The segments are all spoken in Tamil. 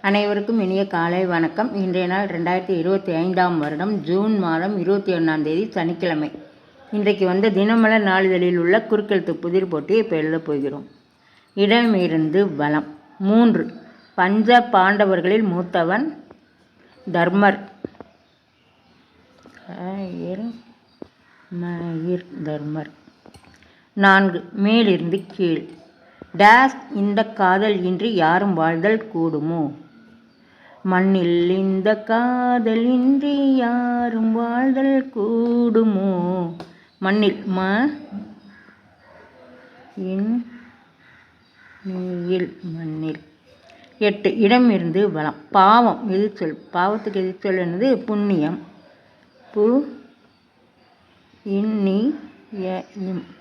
அனைவருக்கும் இனிய காலை வணக்கம். இன்றைய நாள் 2025ஆம் வருடம் ஜூன் மாதம் 21ஆம் தேதி சனிக்கிழமை. இன்றைக்கு வந்த தினமலர் நாளிதழில் உள்ள குறுக்கெழுத்து புதிர் போட்டியை இப்போ எழுதப் போகிறோம். இடமிருந்து வலம். 3. பஞ்ச பாண்டவர்களில் மூத்தவன் தர்மர். தர்மர். 4. மேலிருந்து கீழ். டேஸ் இந்த காதல் இன்றி யாரும் வாழ்தல் கூடுமோ? மண்ணில் இந்த காதல் இன்றி யாரும் வாழ்தல் கூடுமோ? மண்ணில் மண்ணில். 8. இடமிருந்து வலம். பாவம் எதிர்ச்சொல். பாவத்துக்கு எதிர்ச்சொல் என்னது? புண்ணியம்.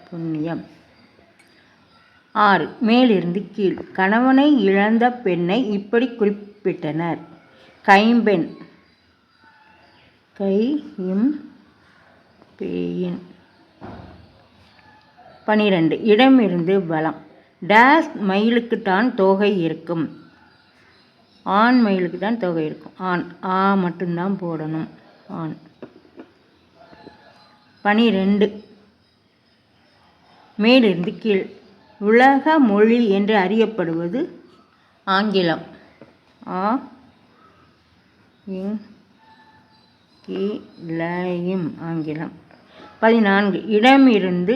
புண்ணியம். 6. மேலிருந்து கீழ். கணவனை இழந்த பெண்ணை இப்படி குறிப்பிட்டனர். கைம்பெண். 12. இடமிருந்து வலம். டேஸ் மயிலுக்குத்தான் தோகை இருக்கும். ஆண் மயிலுக்கு தான் தோகை இருக்கும். ஆண். மட்டும்தான் போடணும். ஆண். 12. மேலிருந்து கீழ். உலக மொழி என்று அறியப்படுவது ஆங்கிலம். ஆங்கிலம். 14. இடமிருந்து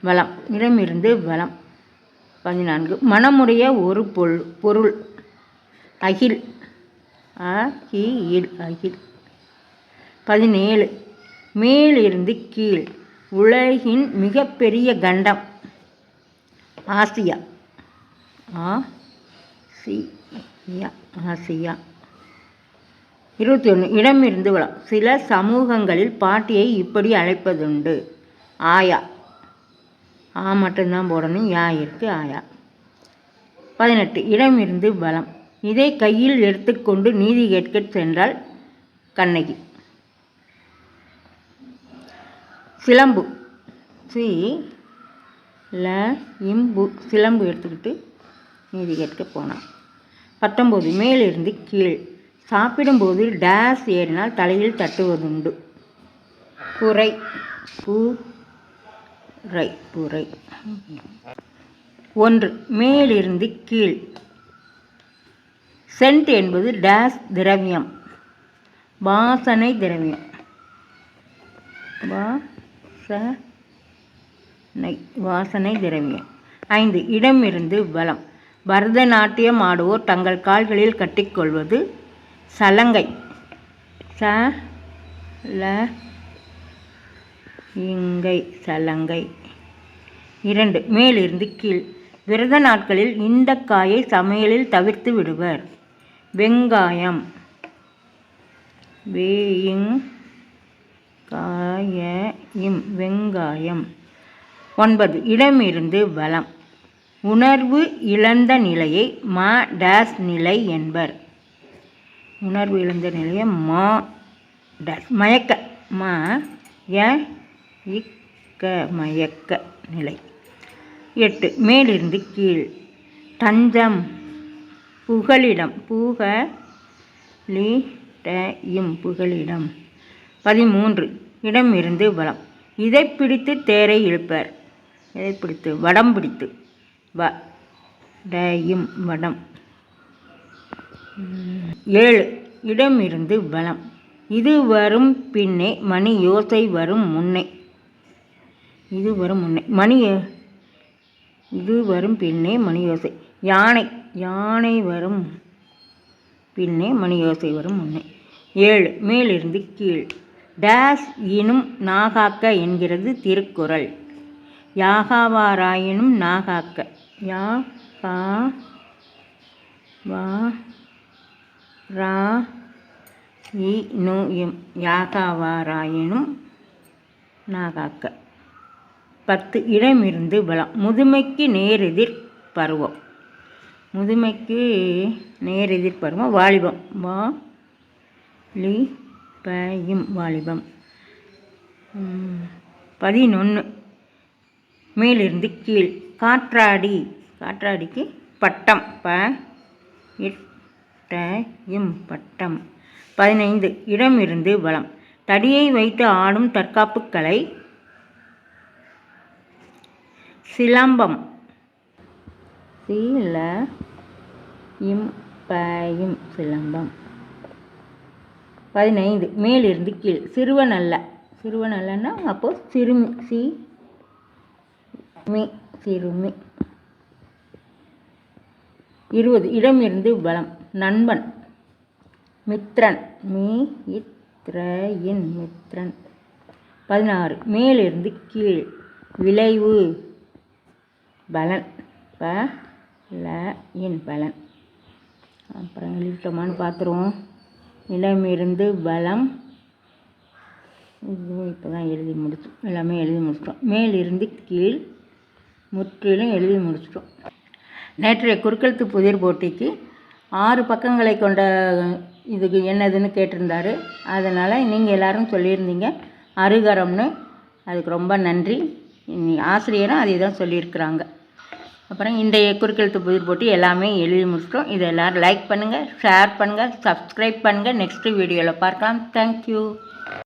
வலம். இடமிருந்து வலம். 14. மனமுடைய ஒரு பொருள். அகில். அகில். 17. மேலிருந்து கீழ். உலகின் மிகப்பெரிய கண்டம் ஆசியா. ஆசியா. 21. இடமிருந்து வலம். சில சமூகங்களில் பாட்டியை இப்படி அழைப்பதுண்டு. ஆயா. மட்டும்தான் போடணும். இருக்கு. ஆயா. 18. இடமிருந்து வலம். இதை கையில் எடுத்துக்கொண்டு நீதி கேட்க சென்றால் கண்ணகி. சிலம்பு. சிலம்பு எடுத்துக்கிட்டு நீதி கேட்க போனான். 19. மேலிருந்து கீழ். சாப்பிடும்போது டேஸ் ஏறினால் தலையில் தட்டுவதுண்டு. புரை. புரை. 1. மேலிருந்து கீழ். சென்ட் என்பது டேஸ் திரவியம். வாசனை திரவியம். வாசனை திரவியம். 5. இடமிருந்து வலம். பரதநாட்டியம் ஆடுவோர் தங்கள் கால்களில் கட்டிக்கொள்வது சலங்கை. சலங்கை. 2. மேலிருந்து கீழ். விரத நாட்களில் இந்த காயை சமையலில் தவிர்த்து விடுவர். வெங்காயம். வெங்காயம். 9. இடமிருந்து வலம். உணர்வு இழந்த நிலையை டேஸ் நிலை என்பர். உணர்வு இழந்த நிலையை டேஸ். மயக்க. மயக்க நிலை. 8. மேலிருந்து கீழ். தஞ்சம். புகலிடம். புகலிடம். 13. இடமிருந்து வலம். இதை பிடித்து தேரை இழுப்பர். இதை பிடித்து. வடம் பிடித்து. வடம். 7. இடமிருந்து வலம். இது வரும் பின்னே மணி யோசை வரும் முன்னே. இது வரும் பின்னே மணி யோசை. யானை. யானை வரும் பின்னே மணி யோசை வரும் முன்னே. 7. மேலிருந்து கீழ். டேஸ் இனும் நாகாக்க என்கிறது திருக்குறள். யாகாவாராயினும் நாகாக்க. யாகாவாராயினும் நாகாக்க. 10. இடமிருந்து வலம். முதுமைக்கு நேரெதிர் பருவம். முதுமைக்கு நேரெதிர் பருவம் வாலிபம். வாலிபம். 11. மேலிருந்து கீழ். காற்றாடி. காற்றாடிக்கு பட்டம். இட்டையும் பட்டம். 15 இடமிருந்து வலம். தடியை வைத்து ஆடும் தற்காப்பு கலை சிலம்பம். சிலம்பம். 15 மேலிருந்து கீழ். சிறுவன் அல்ல. சிறுவன் அல்லன்னா அப்போ சிறுமி. சிறுமி. 20 இடமிருந்து வலம். நண்பன். மித்ரன். மித்ரன். 16 மேலிருந்து கீழ். விளைவு. பலன். பலன். அப்புறம் எழுதிட்டோமான்னு பார்த்துருவோம். இடமிருந்து பலம். இப்போ தான் எழுதி முடிச்சோம். எல்லாமே எழுதி முடிச்சிட்டோம். மேலிருந்து கீழ் முற்றிலும் எழுதி முடிச்சிட்டோம். நேற்றைய குறுக்கெழுத்து புதிர் போட்டிக்கு 6 பக்கங்களை கொண்ட இதுக்கு என்னதுன்னு கேட்டிருந்தாரு. அதனால் நீங்கள் எல்லோரும் சொல்லியிருந்தீங்க அருகரம்னு. அதுக்கு ரொம்ப நன்றி. ஆசிரியரும் அதை தான் சொல்லியிருக்கிறாங்க. அப்புறம் இன்றைய குறுக்கெழுத்து புதிர் போட்டி எல்லாமே எழுதி முடிச்சிட்டோம். இதை எல்லோரும் லைக் பண்ணுங்கள், ஷேர் பண்ணுங்கள், சப்ஸ்கிரைப் பண்ணுங்கள். நெக்ஸ்ட்டு வீடியோவில் பார்க்கலாம். தேங்க்யூ.